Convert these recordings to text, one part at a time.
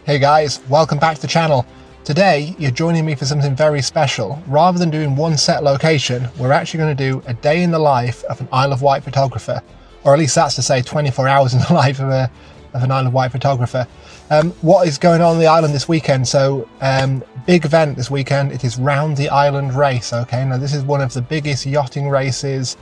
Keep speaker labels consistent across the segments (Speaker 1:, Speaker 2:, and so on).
Speaker 1: Hey guys, welcome back to the channel. Today you're joining me for something very special. Rather than doing one set location, we're actually going to do a day in the life of an Isle of Wight photographer, or at least that's to say 24 hours in the life of an Isle of Wight photographer. What is going on the island this weekend? So big event this weekend. It is Round the Island race. Okay, now this is one of the biggest yachting races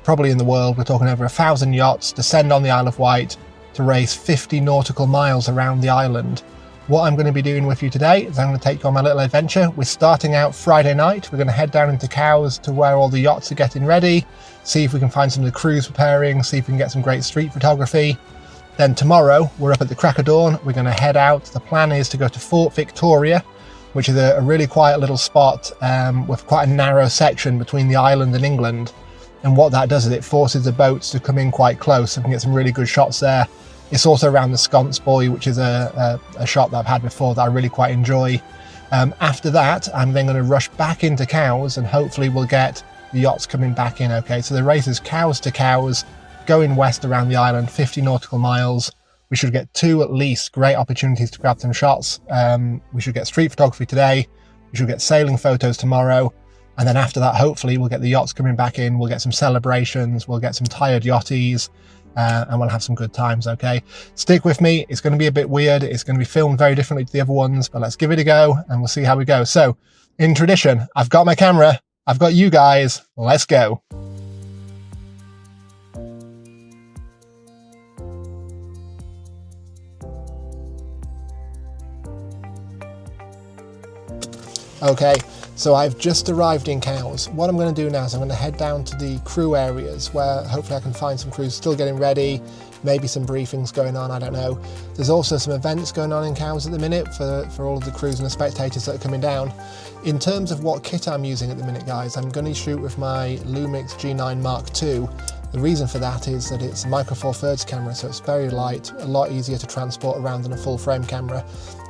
Speaker 1: probably in the world. We're talking over 1,000 yachts descend on the Isle of Wight to race 50 nautical miles around the island. What I'm going to be doing with you today is I'm going to take you on my little adventure. We're starting out Friday night. We're going to head down into Cowes to where all the yachts are getting ready, see if we can find some of the crews preparing, see if we can get some great street photography. Then tomorrow, we're up at the crack of dawn. We're going to head out. The plan is to go to Fort Victoria, which is a really quiet little spot with quite a narrow section between the island and England. And what that does is it forces the boats to come in quite close, so we can get some really good shots there. It's also around the Sconce Buoy, which is a shot that I've had before that I really quite enjoy. After that, I'm then going to rush back into Cowes and hopefully we'll get the yachts coming back in. Okay, so the race is Cowes to Cowes, going west around the island, 50 nautical miles. We should get two at least great opportunities to grab some shots. We should get street photography today. We should get sailing photos tomorrow. And then after that, hopefully we'll get the yachts coming back in. We'll get some celebrations. We'll get some tired yachties. And we'll have some good times, okay? Stick with me. It's going to be a bit weird. It's going to be filmed very differently to the other ones, but let's give it a go and we'll see how we go. So, in tradition, I've got my camera. I've got you guys. Let's go. Okay, so I've just arrived in Cowes. What I'm going to do now is I'm going to head down to the crew areas where hopefully I can find some crews still getting ready, maybe some briefings going on, I don't know. There's also some events going on in Cowes at the minute for all of the crews and the spectators that are coming down. In terms of what kit I'm using at the minute, guys, I'm going to shoot with my Lumix G9 Mark II. The reason for that is that it's a micro four thirds camera, so it's very light, a lot easier to transport around than a full frame camera.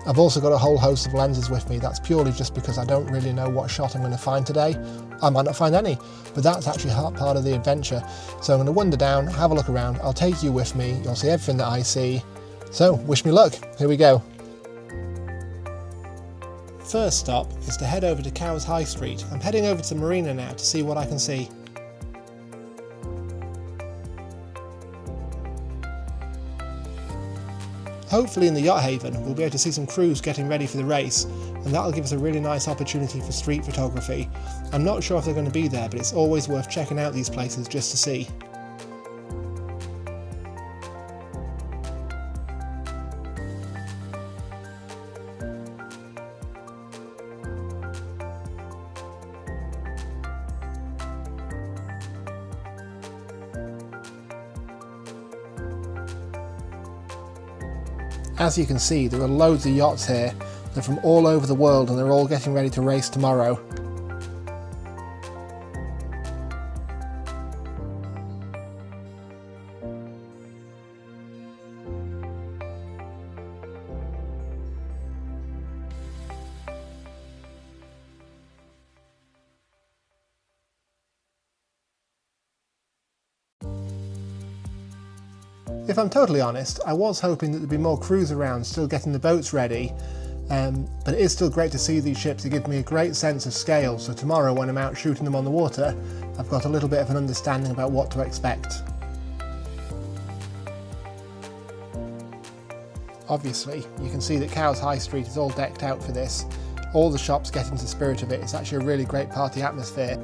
Speaker 1: I've also got a whole host of lenses with me. That's purely just because I don't really know what shot I'm going to find today. I might not find any, but that's actually part of the adventure. So I'm going to wander down, have a look around. I'll take you with me. You'll see everything that I see. So wish me luck. Here we go. First stop is to head over to Cowes High Street. I'm heading over to the marina now to see what I can see. Hopefully in the yacht haven we'll be able to see some crews getting ready for the race, and that'll give us a really nice opportunity for street photography. I'm not sure if they're going to be there, but it's always worth checking out these places just to see. As you can see, there are loads of yachts here. They're from all over the world and they're all getting ready to race tomorrow. If I'm totally honest, I was hoping that there'd be more crews around still getting the boats ready, but it is still great to see these ships. It gives me a great sense of scale, so tomorrow when I'm out shooting them on the water, I've got a little bit of an understanding about what to expect. Obviously, you can see that Cowes High Street is all decked out for this. All the shops get into the spirit of it. It's actually a really great party atmosphere.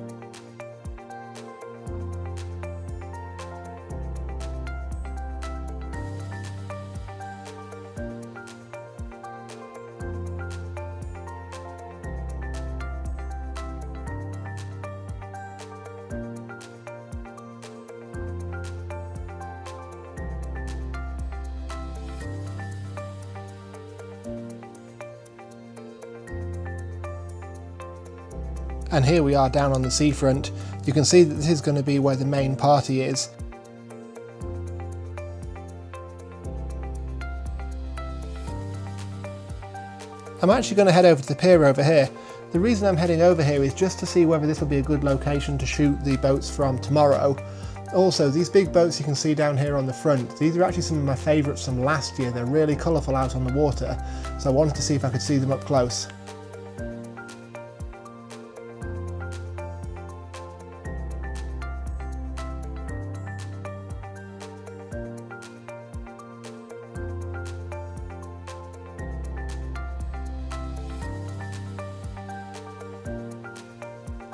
Speaker 1: And here we are down on the seafront. You can see that this is going to be where the main party is. I'm actually going to head over to the pier over here. The reason I'm heading over here is just to see whether this will be a good location to shoot the boats from tomorrow. Also, these big boats you can see down here on the front, these are actually some of my favourites from last year. They're really colourful out on the water, so I wanted to see if I could see them up close.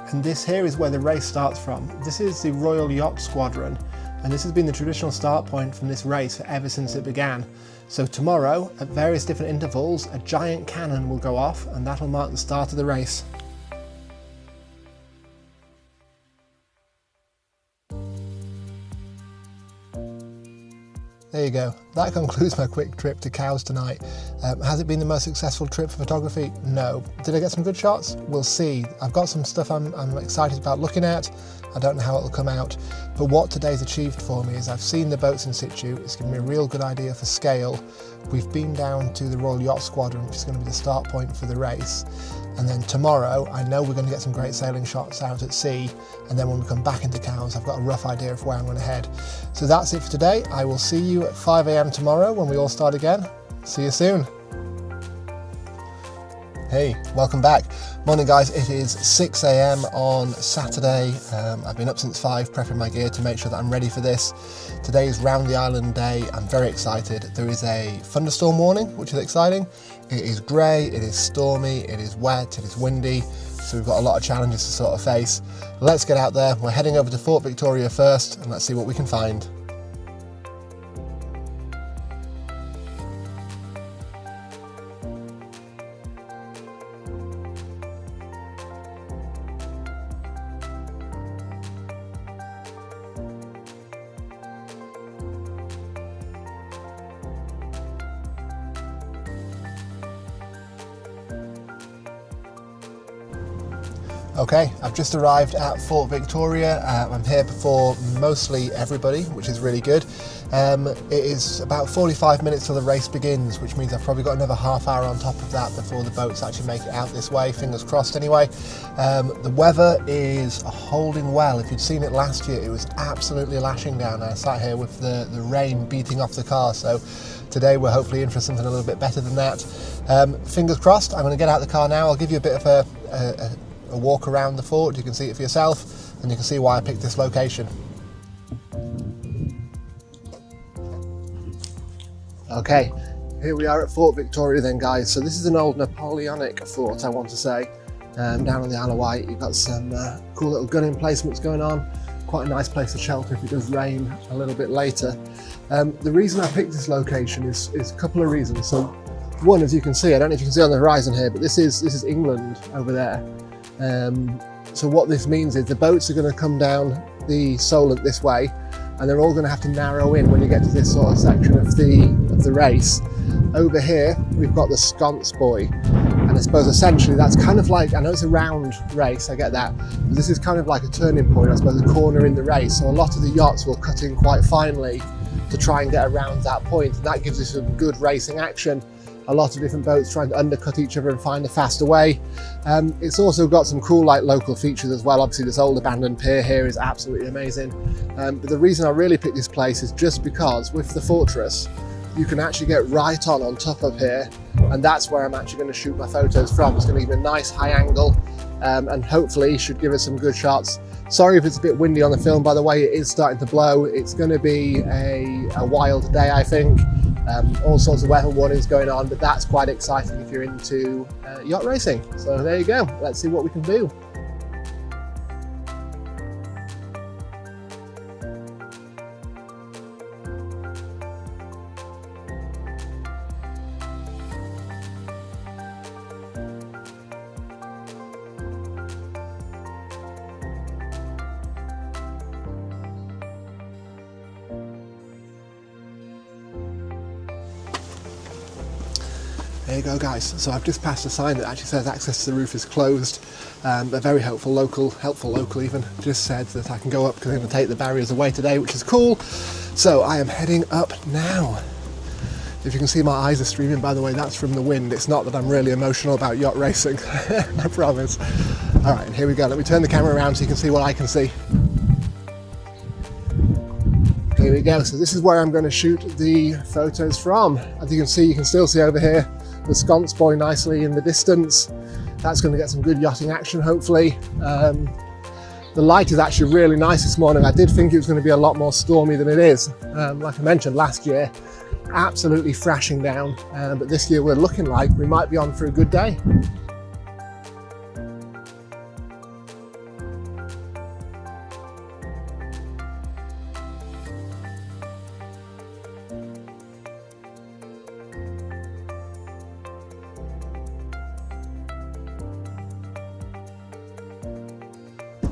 Speaker 1: And this here is where the race starts from. This is the Royal Yacht Squadron, and this has been the traditional start point from this race ever since it began. So tomorrow, at various different intervals, a giant cannon will go off, and that'll mark the start of the race. There you go. That concludes my quick trip to Cowes tonight. Has it been the most successful trip for photography? No. Did I get some good shots? We'll see. I've got some stuff I'm excited about looking at. I don't know how it'll come out, but what today's achieved for me is I've seen the boats in situ. It's given me a real good idea for scale. We've been down to the Royal Yacht Squadron, which is going to be the start point for the race. And then tomorrow, I know we're going to get some great sailing shots out at sea. And then when we come back into Cowes, I've got a rough idea of where I'm going to head. So that's it for today. I will see you at 5 AM tomorrow when we all start again. See you soon. Hey, welcome back. Morning guys, it is 6 AM on Saturday. I've been up since 5 prepping my gear to make sure that I'm ready for this. Today is round the island day. I'm very excited. There is a thunderstorm warning, which is exciting. It is grey, it is stormy, it is wet, it is windy. So we've got a lot of challenges to sort of face. Let's get out there. We're heading over to Fort Victoria first and let's see what we can find. Okay, I've just arrived at Fort Victoria. I'm here before mostly everybody, which is really good. It is about 45 minutes till the race begins, which means I've probably got another half hour on top of that before the boats actually make it out this way, fingers crossed anyway. The weather is holding well. If you'd seen it last year, it was absolutely lashing down. I sat here with the rain beating off the car, so today we're hopefully in for something a little bit better than that. Fingers crossed. I'm going to get out of the car now. I'll give you a bit of a walk around the fort. You can see it for yourself and you can see why I picked this location. Okay, here we are at Fort Victoria then guys. So this is an old Napoleonic fort, I want to say, down on the Isle of Wight. You've got some cool little gun emplacements going on. Quite a nice place to shelter if it does rain a little bit later. The reason I picked this location is a couple of reasons. So one, as you can see, I don't know if you can see on the horizon here, but this is England over there. So what this means is the boats are going to come down the Solent this way, and they're all going to have to narrow in when you get to this sort of section of the race. Over here we've got the sconce buoy, and I suppose essentially that's kind of like, I know it's a round race, I get that, but this is kind of like a turning point, I suppose, a corner in the race. So a lot of the yachts will cut in quite finely to try and get around that point, and that gives us some good racing action. A lot of different boats trying to undercut each other and find a faster way. It's also got some cool like local features as well. Obviously this old abandoned pier here is absolutely amazing. But the reason I really picked this place is just because with the fortress, you can actually get right on top of here, and that's where I'm actually going to shoot my photos from. It's going to give me a nice high angle and hopefully should give us some good shots. Sorry if it's a bit windy on the film, by the way, it is starting to blow. It's going to be a wild day, I think. All sorts of weather warnings going on, but that's quite exciting if you're into yacht racing. So there you go, let's see what we can do. There you go guys, so I've just passed a sign that actually says access to the roof is closed. A very helpful local even, just said that I can go up because I'm going to take the barriers away today, which is cool. So I am heading up now. If you can see my eyes are streaming, by the way, that's from the wind. It's not that I'm really emotional about yacht racing, I promise. Alright, here we go, let me turn the camera around so you can see what I can see. Here we go. So this is where I'm going to shoot the photos from. As you can still see over here the sconce buoy nicely in the distance. That's going to get some good yachting action, hopefully. The light is actually really nice this morning. I did think it was going to be a lot more stormy than it is. Like I mentioned last year, absolutely thrashing down. But this year we're looking like we might be on for a good day.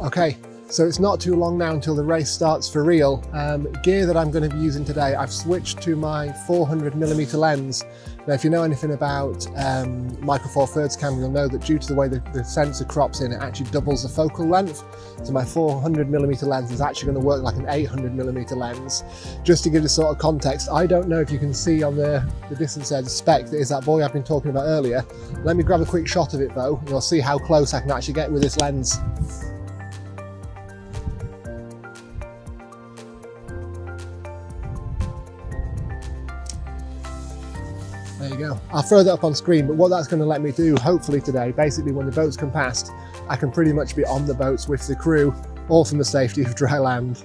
Speaker 1: Okay, so it's not too long now until the race starts for real. Gear that I'm going to be using today, I've switched to my 400mm lens. Now if you know anything about Micro Four Thirds camera, you'll know that due to the way the sensor crops in, it actually doubles the focal length. So my 400mm lens is actually going to work like an 800mm lens. Just to give you sort of context, I don't know if you can see on the distance there, the speck that is that buoy I've been talking about earlier. Let me grab a quick shot of it though, and you'll see how close I can actually get with this lens. There you go. I'll throw that up on screen, but what that's going to let me do, hopefully today, basically when the boats come past, I can pretty much be on the boats with the crew, all from the safety of dry land.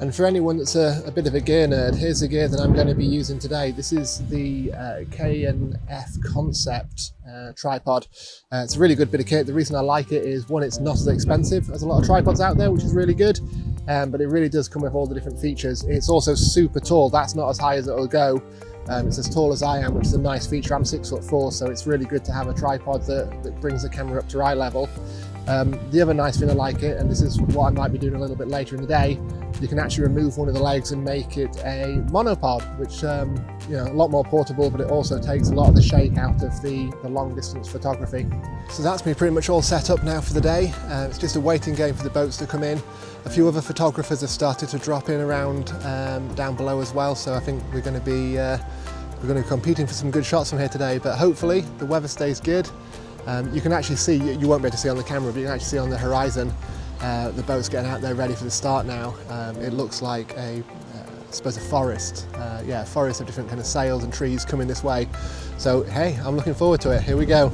Speaker 1: And for anyone that's a bit of a gear nerd, here's the gear that I'm going to be using today. This is the K&F Concept tripod. It's a really good bit of kit. The reason I like it is, one, it's not as expensive as a lot of tripods out there, which is really good. But it really does come with all the different features. It's also super tall. That's not as high as it'll go. It's as tall as I am, which is a nice feature. I'm 6'4", so it's really good to have a tripod that brings the camera up to eye level. The other nice thing I like it, and this is what I might be doing a little bit later in the day, you can actually remove one of the legs and make it a monopod, which you know, a lot more portable, but it also takes a lot of the shake out of the long distance photography. So that's me pretty much all set up now for the day. It's just a waiting game for the boats to come in. A few other photographers have started to drop in around down below as well, so I think we're going to be competing for some good shots from here today, but hopefully the weather stays good. You can actually see, you won't be able to see on the camera, but you can actually see on the horizon the boat's getting out there ready for the start now. It looks like I suppose a forest, yeah, a forest of different kind of sails and trees coming this way. So hey, I'm looking forward to it. Here we go.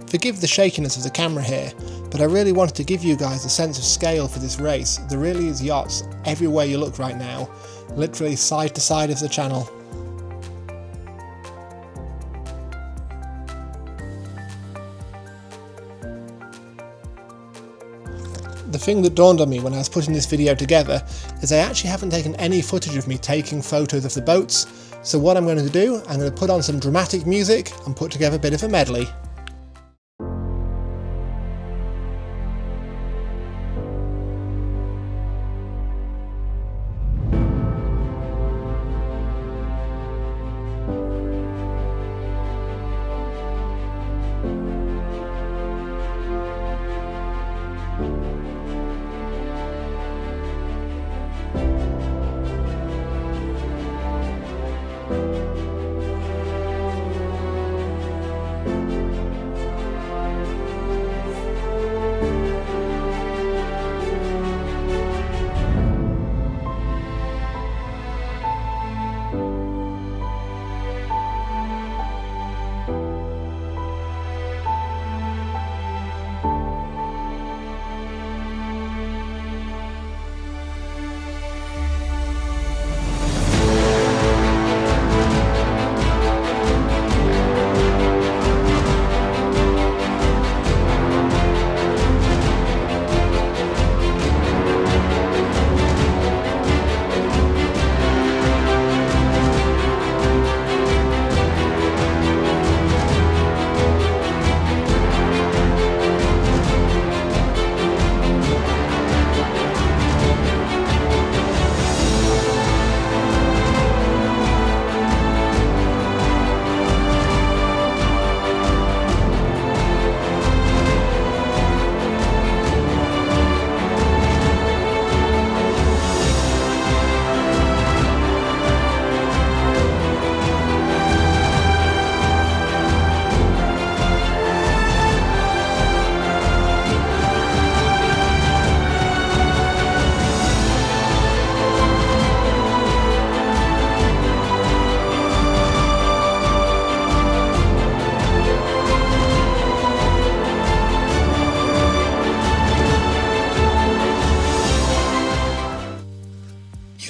Speaker 1: Forgive the shakiness of the camera here, but I really wanted to give you guys a sense of scale for this race. There really is yachts everywhere you look right now, literally side to side of the channel. The thing that dawned on me when I was putting this video together is I actually haven't taken any footage of me taking photos of the boats, so what I'm going to do, I'm going to put on some dramatic music and put together a bit of a medley.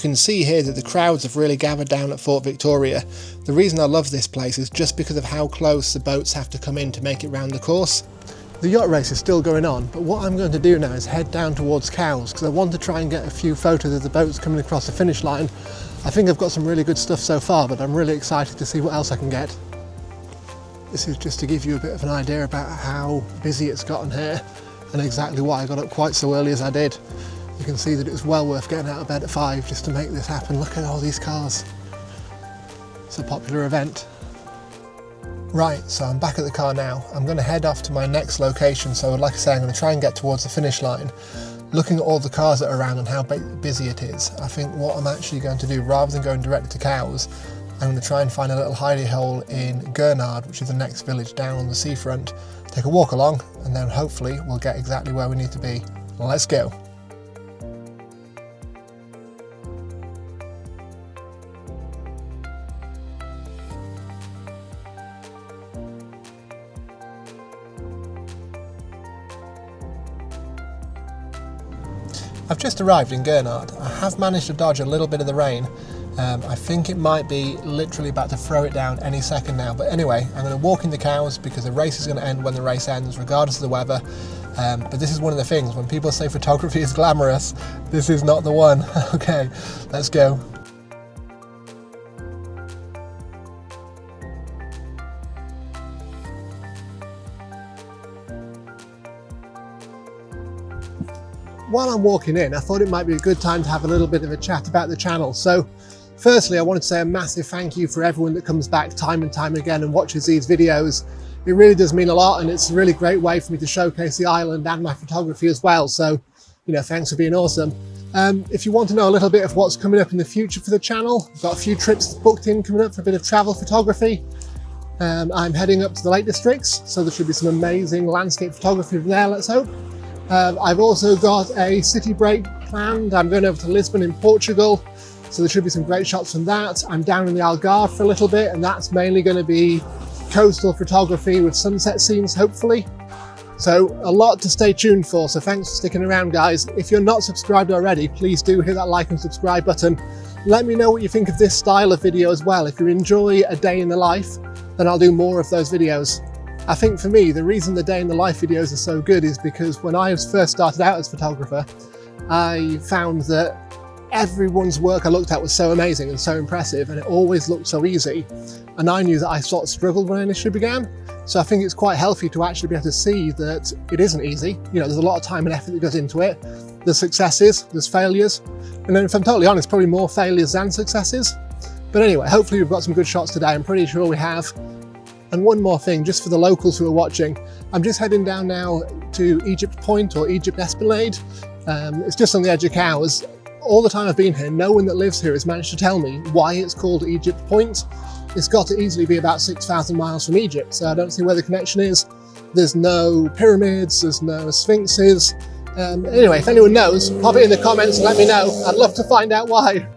Speaker 1: can see here that the crowds have really gathered down at Fort Victoria. The reason I love this place is just because of how close the boats have to come in to make it round the course. The yacht race is still going on, but what I'm going to do now is head down towards Cowes because I want to try and get a few photos of the boats coming across the finish line. I think I've got some really good stuff so far, but I'm really excited to see what else I can get. This is just to give you a bit of an idea about how busy it's gotten here and exactly why I got up quite so early as I did. You can see that it was well worth getting out of bed at 5 just to make this happen. Look at all these cars. It's a popular event. Right, so I'm back at the car now. I'm going to head off to my next location. So like I say, I'm going to try and get towards the finish line. Looking at all the cars that are around and how busy it is, I think what I'm actually going to do, rather than going directly to Cowes, I'm going to try and find a little hidey hole in Gurnard, which is the next village down on the seafront. Take a walk along and then hopefully we'll get exactly where we need to be. Let's go. I've just arrived in Gurnard. I have managed to dodge a little bit of the rain. I think it might be literally about to throw it down any second now. But anyway, I'm going to walk in the Cowes because the race is going to end when the race ends, regardless of the weather. But this is one of the things, when people say photography is glamorous, this is not the one. Okay, let's go. While I'm walking in, I thought it might be a good time to have a little bit of a chat about the channel. So firstly, I wanted to say a massive thank you for everyone that comes back time and time again and watches these videos. It really does mean a lot, and it's a really great way for me to showcase the island and my photography as well. So, you know, thanks for being awesome. If you want to know a little bit of what's coming up in the future for the channel, I've got a few trips booked in coming up for a bit of travel photography. I'm heading up to the Lake Districts, so there should be some amazing landscape photography from there, let's hope. I've also got a city break planned. I'm going over to Lisbon in Portugal, so there should be some great shots from that. I'm down in the Algarve for a little bit, and that's mainly going to be coastal photography with sunset scenes, hopefully. So a lot to stay tuned for, so thanks for sticking around, guys. If you're not subscribed already, please do hit that like and subscribe button. Let me know what you think of this style of video as well. If you enjoy a day in the life, then I'll do more of those videos. I think for me, the reason the day in the life videos are so good is because when I first started out as a photographer, I found that everyone's work I looked at was so amazing and so impressive, and it always looked so easy. And I knew that I sort of struggled when I initially began. So I think it's quite healthy to actually be able to see that it isn't easy. You know, there's a lot of time and effort that goes into it. There's successes, there's failures. And then if I'm totally honest, probably more failures than successes. But anyway, hopefully we've got some good shots today. I'm pretty sure we have. And one more thing, just for the locals who are watching, I'm just heading down now to Egypt Point or Egypt Esplanade. It's just on the edge of Cowes. All the time I've been here, no one that lives here has managed to tell me why it's called Egypt Point. It's got to easily be about 6,000 miles from Egypt, so I don't see where the connection is. There's no pyramids, there's no sphinxes. Anyway, if anyone knows, pop it in the comments and let me know. I'd love to find out why.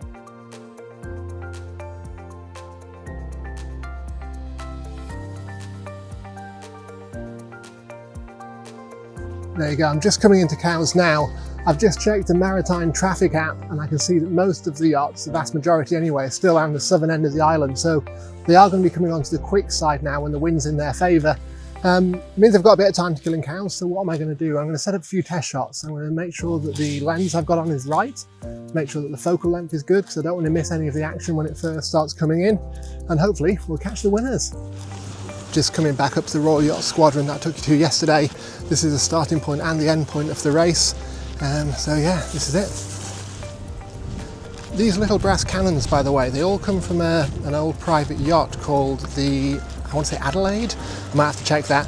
Speaker 1: There you go, I'm just coming into Cowes now. I've just checked the maritime traffic app and I can see that most of the yachts, the vast majority anyway, are still on the southern end of the island. So they are going to be coming onto the quick side now when the wind's in their favour. It means I've got a bit of time to kill in Cowes, so what am I going to do? I'm going to set up a few test shots. I'm going to make sure that the lens I've got on is right, make sure that the focal length is good because I don't want to miss any of the action when it first starts coming in, and hopefully we'll catch the winners. Just coming back up to the Royal Yacht Squadron that I took you to yesterday. This is the starting point and the end point of the race. So yeah, this is it. These little brass cannons, by the way, they all come from an old private yacht called the, I want to say Adelaide, I might have to check that.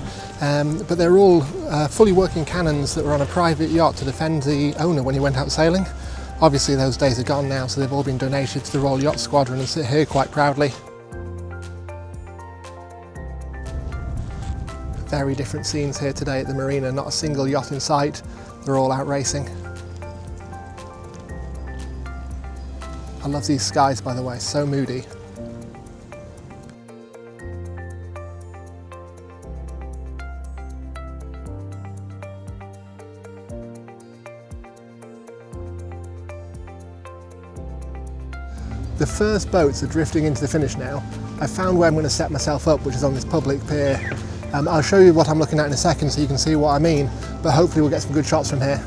Speaker 1: But they're all fully working cannons that were on a private yacht to defend the owner when he went out sailing. Obviously those days are gone now, so they've all been donated to the Royal Yacht Squadron and sit here quite proudly. Very different scenes here today at the marina, not a single yacht in sight. They're all out racing. I love these skies, by the way, so moody. The first boats are drifting into the finish now. I found where I'm going to set myself up, which is on this public pier. I'll show you what I'm looking at in a second so you can see what I mean, but hopefully we'll get some good shots from here.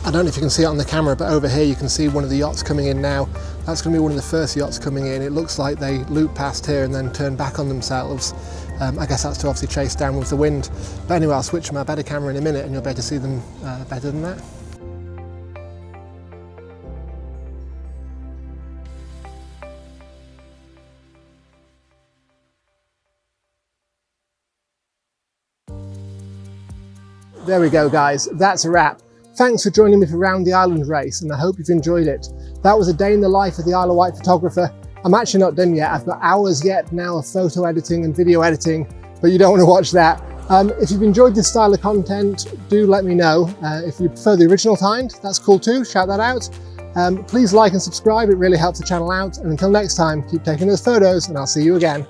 Speaker 1: I don't know if you can see it on the camera, but over here you can see one of the yachts coming in now. That's going to be one of the first yachts coming in. It looks like they loop past here and then turn back on themselves. I guess that's to obviously chase down with the wind. But anyway, I'll switch to my better camera in a minute and you'll be able to see them better than that. There we go, guys. That's a wrap. Thanks for joining me for Round the Island race, and I hope you've enjoyed it. That was a day in the life of the Isle of Wight photographer. I'm actually not done yet. I've got hours yet now of photo editing and video editing, but you don't want to watch that. If you've enjoyed this style of content, do let me know. If you prefer the original kind, that's cool too, shout that out. Please like and subscribe, it really helps the channel out. And until next time, keep taking those photos and I'll see you again.